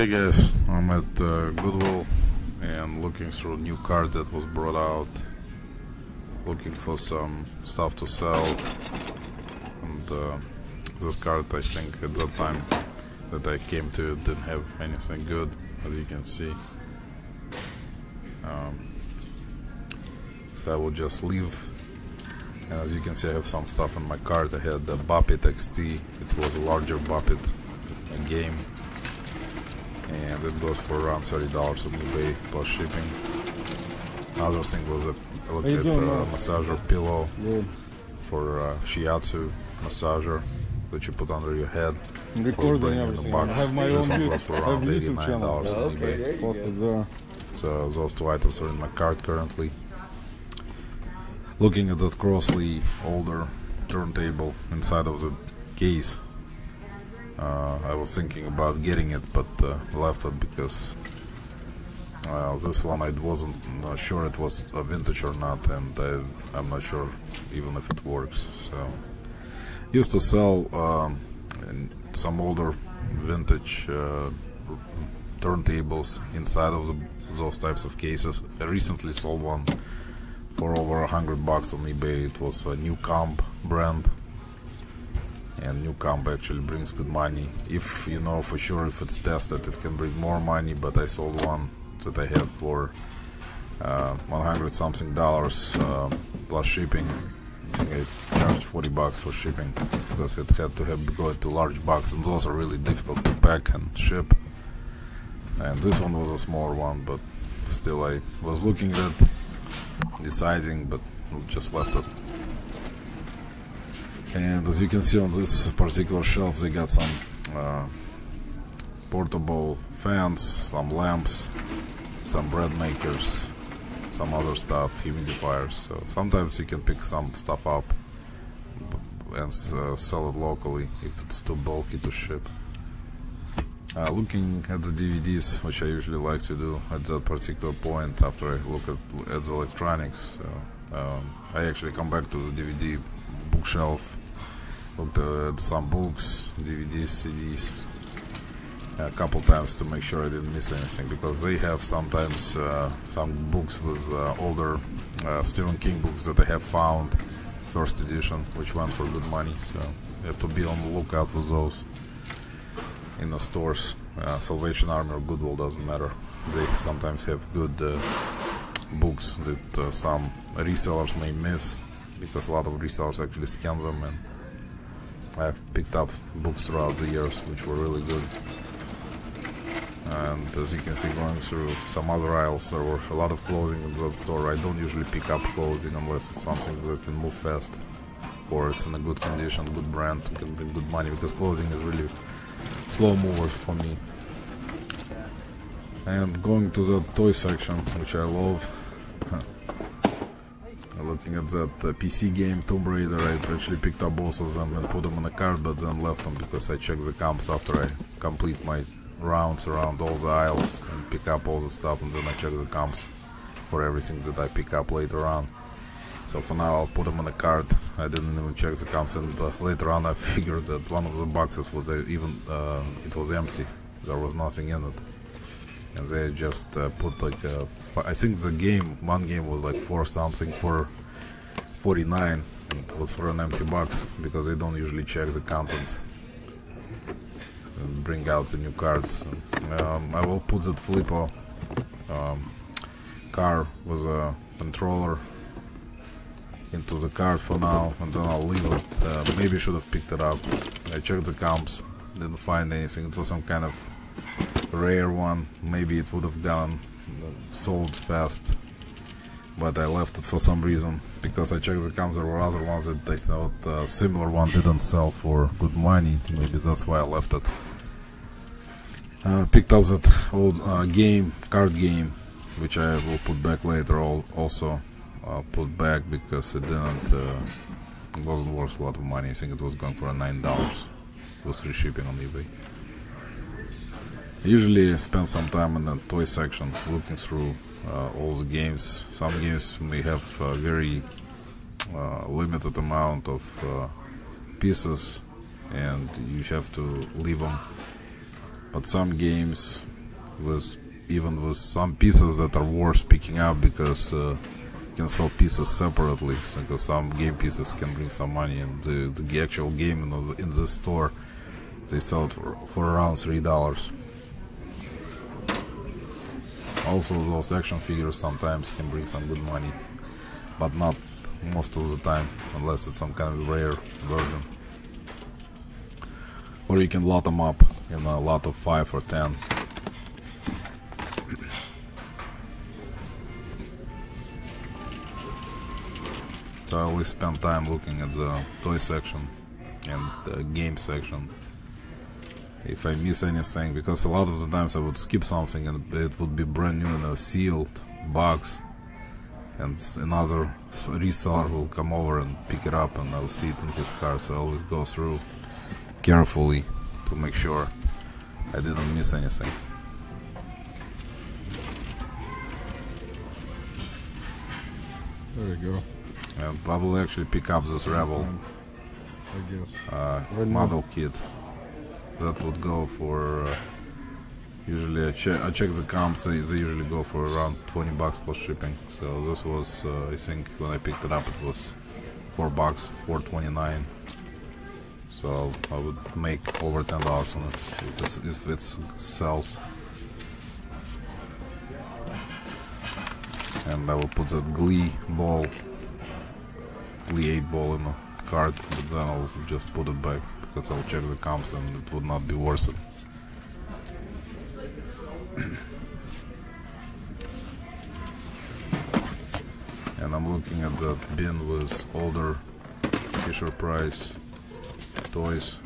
Okay guys, I'm at Goodwill and looking through new cards that was brought out, looking for some stuff to sell, and this card, I think at that time that I came to it didn't have anything good, as you can see. So I will just leave, and as you can see I have some stuff in my cart. I had the Buppet XT, it was a larger Buppet game, and it goes for around $30 on eBay plus shipping. Another thing was it's a massager pillow for shiatsu massager that you put under your head. Recording everything. I have my this own one goes for around $89 on eBay. Posted there. So those two items are in my cart currently. Looking at that Crossley older turntable inside of the case, I was thinking about getting it, but left it because this one I wasn't sure it was a vintage or not, and I'm not sure even if it works. So used to sell some older vintage turntables inside of those types of cases. I recently sold one for over $100 on eBay. It was a New Comp brand, and New Comp actually brings good money. If you know for sure if it's tested, it can bring more money, but I sold one that I had for 100 something dollars plus shipping. I think I charged $40 for shipping because it had to go to large box, and those are really difficult to pack and ship. And this one was a smaller one, but still I was looking at it, deciding, but just left it. And as you can see on this particular shelf, they got some portable fans, some lamps, some bread makers, some other stuff, humidifiers. So sometimes you can pick some stuff up and sell it locally if it's too bulky to ship. Looking at the DVDs, which I usually like to do at that particular point after I look at the electronics. So, I actually come back to the DVD bookshelf, looked at some books, DVDs, CDs a couple times to make sure I didn't miss anything, because they have sometimes some books with older Stephen King books that I have found, first edition, which went for good money. So you have to be on the lookout for those in the stores. Salvation Army or Goodwill, doesn't matter. They sometimes have good books that some resellers may miss, because a lot of resellers actually scan them, and I've picked up books throughout the years which were really good. And as you can see, going through some other aisles, there were a lot of clothing in that store. I don't usually pick up clothing unless it's something that can move fast, or it's in a good condition, good brand, can bring good money, because clothing is really slow movers for me. And going to the toy section, which I love, looking at that PC game Tomb Raider, I actually picked up both of them and put them in a cart, but then left them because I check the comps after I complete my rounds around all the aisles and pick up all the stuff, and then I check the comps for everything that I pick up later on. So for now I'll put them in a cart. I didn't even check the comps, and later on I figured that one of the boxes was it was empty. There was nothing in it, and they just put like I think one game was like for 49, and it was for an empty box, because they don't usually check the contents and bring out the new cards. I will put that Flippo car with a controller into the cart for now, and then I'll leave it. Maybe I should have picked it up. I checked the comps, didn't find anything. It was some kind of rare one. Maybe it would have gone sold fast, but I left it for some reason, because I checked the comps. There were other ones that I thought similar one didn't sell for good money. Maybe that's why I left it. Picked up that old card game, which I will put back later. Also put back because it wasn't worth a lot of money. I think it was going for $9. It was free shipping on eBay. Usually I spend some time in the toy section looking through all the games. Some games may have a very limited amount of pieces, and you have to leave them. But some games with even with some pieces that are worth picking up, because you can sell pieces separately. So because some game pieces can bring some money, and the actual game in the store, they sell it for around $3. Also, those action figures sometimes can bring some good money, but not most of the time, unless it's some kind of rare version. Or you can lot them up in a lot of 5 or 10. So I always spend time looking at the toy section and the game section if I miss anything, because a lot of the times I would skip something and it would be brand new in a sealed box, and another reseller will come over and pick it up, and I'll see it in his car. So I always go through carefully to make sure I didn't miss anything. There you go. And I will actually pick up this Rebel I guess. model kit. That would go for usually I check the comps, they usually go for around $20 plus shipping. So this was I think when I picked it up it was $4, $4.29. So I would make over $10 on it if it sells. And I will put that Glee 8 ball in the cart, but then I'll just put it back because I'll check the comps and it would not be worth it. And I'm looking at that bin with older Fisher-Price toys.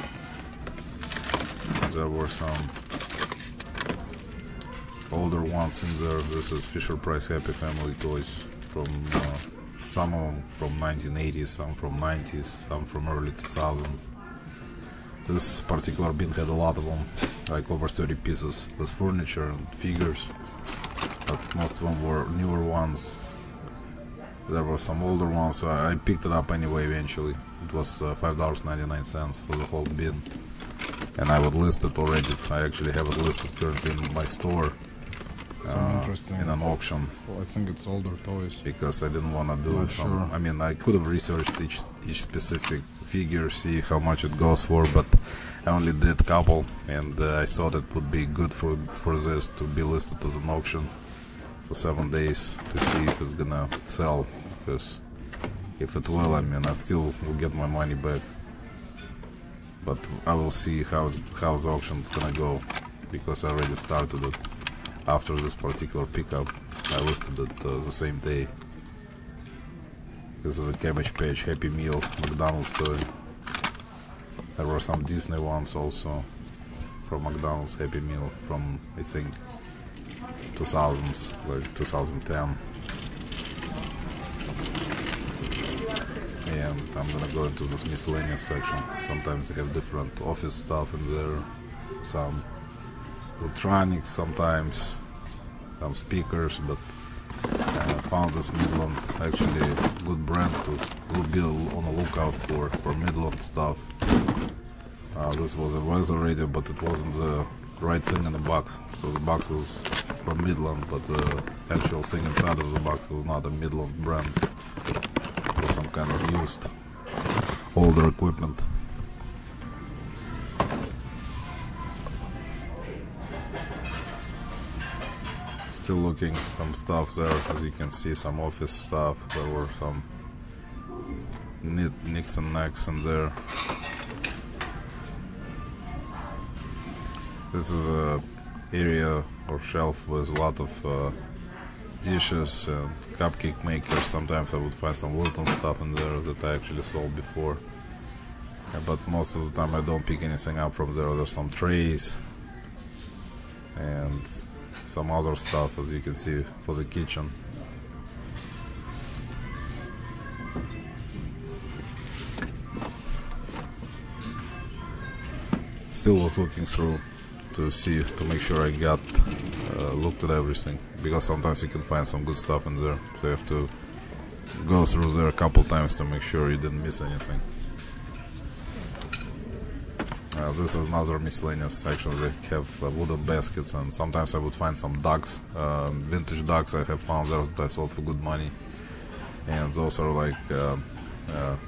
There were some older ones in there. This is Fisher-Price Happy Family toys from some of them from 1980s, some from 90s, some from early 2000s. This particular bin had a lot of them, like over 30 pieces with furniture and figures, but most of them were newer ones. There were some older ones, so I picked it up anyway eventually. It was $5.99 for the whole bin, and I would list it already. I actually have it listed currently in my store in an auction. Well, I think it's older toys. Because I didn't want to do some. I mean, I could have researched each specific figure, see how much it goes for, but I only did a couple, and I thought it would be good for this to be listed as an auction for 7 days to see if it's gonna sell. Because if it will, I mean, I still will get my money back. But I will see how the auction is gonna go, because I already started it. After this particular pickup, I listed it the same day. This is a Cabbage Patch Happy Meal McDonald's toy. There were some Disney ones also from McDonald's Happy Meal from, I think, 2000s, like 2010. And I'm gonna go into this miscellaneous section. Sometimes they have different office stuff in there, some electronics, sometimes some speakers, but I found this Midland actually good brand to be on the lookout for Midland stuff. This was a weather radio, but it wasn't the right thing in the box. So the box was from Midland, but the actual thing inside of the box was not a Midland brand. It was some kind of used older equipment. Still looking some stuff there, as you can see, some office stuff. There were some nicks and necks in there. This is a area or shelf with a lot of dishes and cupcake makers. Sometimes I would find some Wilton stuff in there that I actually sold before, but most of the time I don't pick anything up from there. There's some trays and some other stuff, as you can see, for the kitchen. Still was looking through to make sure I got looked at everything, because sometimes you can find some good stuff in there, so you have to go through there a couple times to make sure you didn't miss anything. This is another miscellaneous section. They have wooden baskets, and sometimes I would find some ducks, vintage ducks I have found there that I sold for good money. And those are like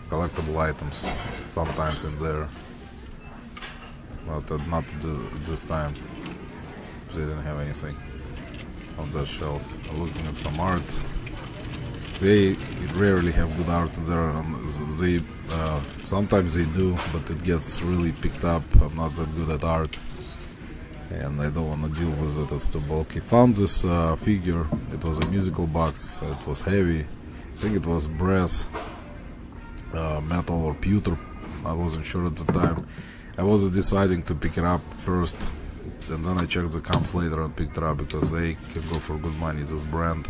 collectible items sometimes in there, but not this time. They didn't have anything on that shelf. Looking at some art. They rarely have good art in there. They sometimes they do, but it gets really picked up. I'm not that good at art, and I don't want to deal with it. It's too bulky. Found this figure. It was a musical box. It was heavy. I think it was brass, metal, or pewter. I wasn't sure at the time. I was deciding to pick it up first, and then I checked the comps later and picked it up because they can go for good money. This brand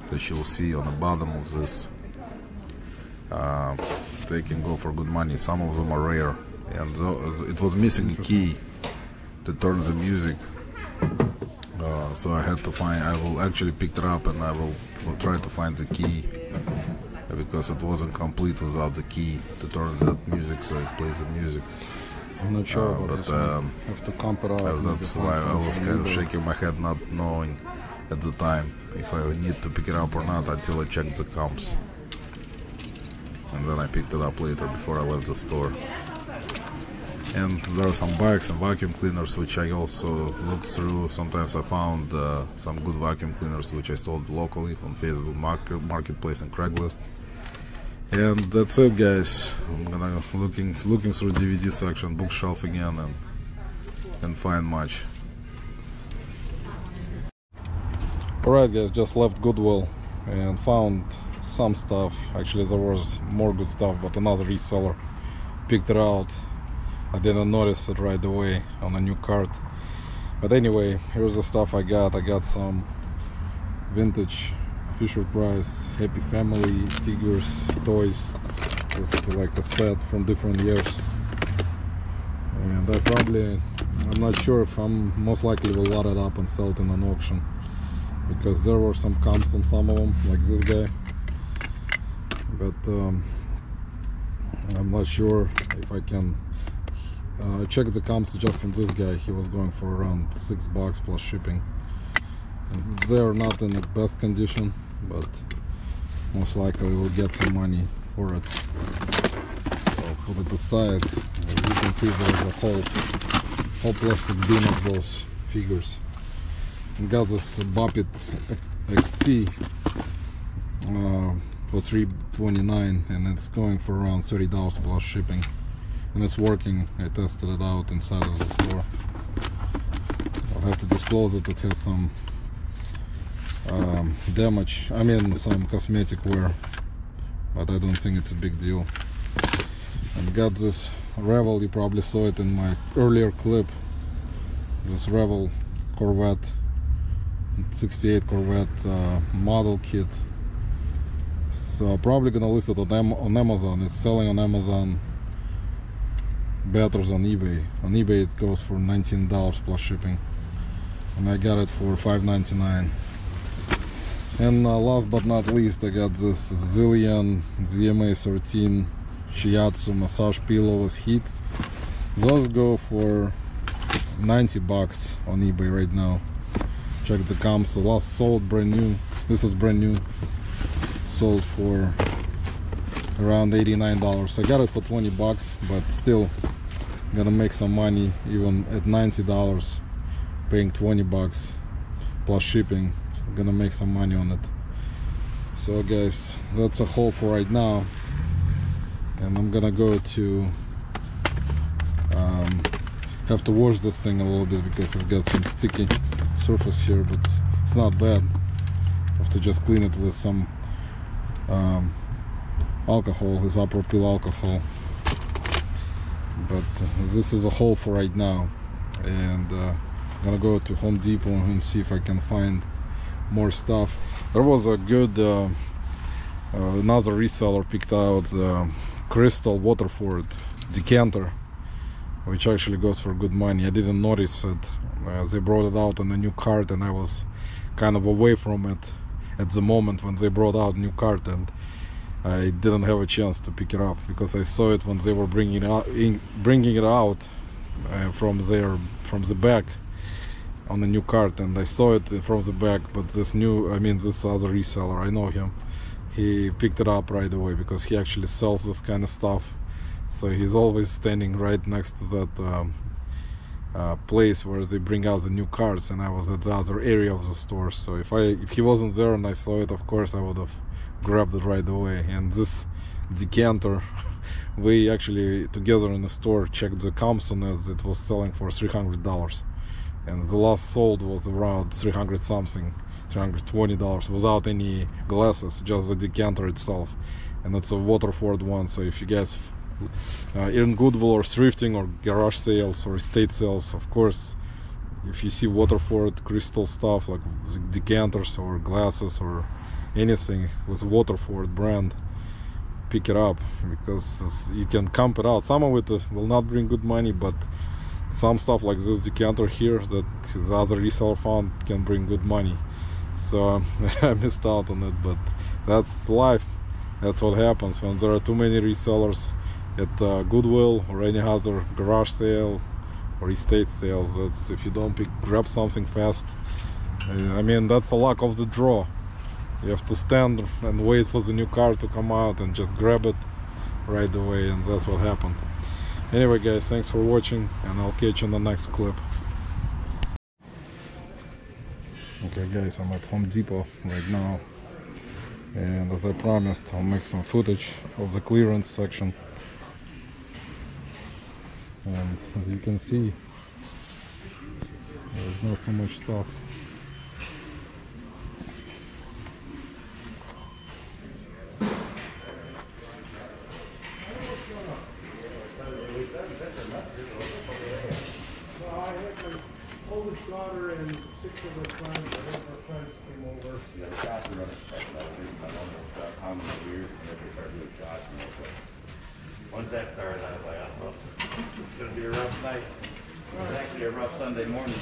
that you'll see on the bottom of this, they can go for good money. Some of them are rare, and it was missing a key to turn the music, so I had to find. I will actually pick it up and I will try to find the key, because it wasn't complete without the key to turn that music so it plays the music. I'm not sure about but this one. Have to comp it out. That's why I was kind of shaking my head, not knowing at the time if I need to pick it up or not until I checked the comps, and then I picked it up later before I left the store. And there are some bikes and vacuum cleaners which I also looked through. Sometimes I found some good vacuum cleaners which I sold locally on Facebook Marketplace and Craigslist. And that's it, guys. I'm gonna looking through DVD section, bookshelf again, and find much. Alright guys, just left Goodwill and found some stuff. Actually there was more good stuff, but another reseller picked it out. I didn't notice it right away on a new cart. But anyway, here's the stuff I got. I got some vintage Fisher-Price Happy Family figures, toys. This is like a set from different years. And I'm not sure if I'm most likely will load it up and sell it in an auction, because there were some comps on some of them, like this guy, but I'm not sure if I can. I checked the comps just on this guy. He was going for around $6 plus shipping, and they're not in the best condition, but most likely we'll get some money for it. So I'll put it aside. As you can see, there's a whole plastic bin of those figures. Got this Bop-It XT for $3.29, and it's going for around $30 plus shipping, and it's working. I tested it out inside of the store. I'll have to disclose it. It has some damage, I mean some cosmetic wear, but I don't think it's a big deal. And got this Revel. You probably saw it in my earlier clip. This Revel Corvette 68 Corvette model kit. So probably gonna list it on Amazon. It's selling on Amazon better than eBay. On eBay it goes for $19 plus shipping, and I got it for $5.99. And last but not least, I got this Zillion ZMA 13 Shiatsu massage pillow with heat. Those go for $90 on eBay right now. Check the comps. The last sold brand new. This is brand new. Sold for around $89. I got it for $20, but still gonna make some money even at $90. Paying $20 plus shipping, gonna make some money on it. So guys, that's a haul for right now, and I'm gonna go to have to wash this thing a little bit because it's got some sticky surface here, but it's not bad. Have to just clean it with some alcohol, isopropyl alcohol. But this is a haul for right now, and I'm gonna go to Home Depot and see if I can find more stuff. There was a good another reseller picked out the Crystal Waterford decanter, which actually goes for good money. I didn't notice it. They brought it out on a new cart, and I was kind of away from it at the moment when they brought out new cart, and I didn't have a chance to pick it up because I saw it when they were bringing it out from the back on a new cart, and I saw it from the back. But this other reseller, I know him. He picked it up right away because he actually sells this kind of stuff. So he's always standing right next to that place where they bring out the new carts, and I was at the other area of the store. So if he wasn't there and I saw it, of course I would have grabbed it right away. And this decanter, we actually together in the store checked the comps on it. It was selling for $300, and the last sold was around 300 something, $320 without any glasses, just the decanter itself. And it's a Waterford one. So if you guys in Goodwill or Thrifting or garage sales or estate sales, of course, if you see Waterford crystal stuff like decanters or glasses or anything with Waterford brand, pick it up, because you can comp it out. Some of it will not bring good money, but some stuff like this decanter here that his other reseller found can bring good money. So I missed out on it, but that's life. That's what happens when there are too many resellers at Goodwill or any other garage sale or estate sales. That's if you don't grab something fast. I mean, that's the luck of the draw. You have to stand and wait for the new car to come out and just grab it right away, and that's what happened. Anyway guys, thanks for watching, and I'll catch you in the next clip. Okay guys, I'm at Home Depot right now, and as I promised, I'll make some footage of the clearance section. And as you can see, there's not so much stuff. Oldest daughter and 6 of her sons, her friends came over. Yeah, the shots are running how many years and they start doing shots and all that. Once that started, I was like, oh, well, it's going to be a rough night. It's actually a rough Sunday morning.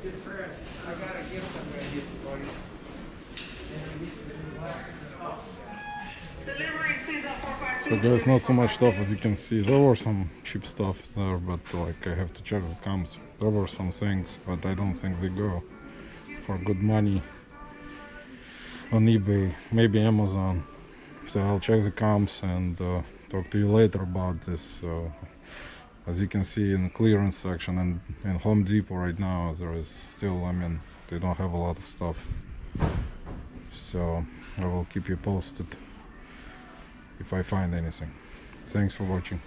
Just for I got a gift I'm gonna give you, buddy. So guys, not so much stuff as you can see. There were some cheap stuff there, but like I have to check the comps. There were some things, but I don't think they go for good money on eBay, maybe Amazon. So I'll check the comps and talk to you later about this. As you can see in the clearance section and in Home Depot right now, there is still, I mean, they don't have a lot of stuff. So I will keep you posted if I find anything. Thanks for watching.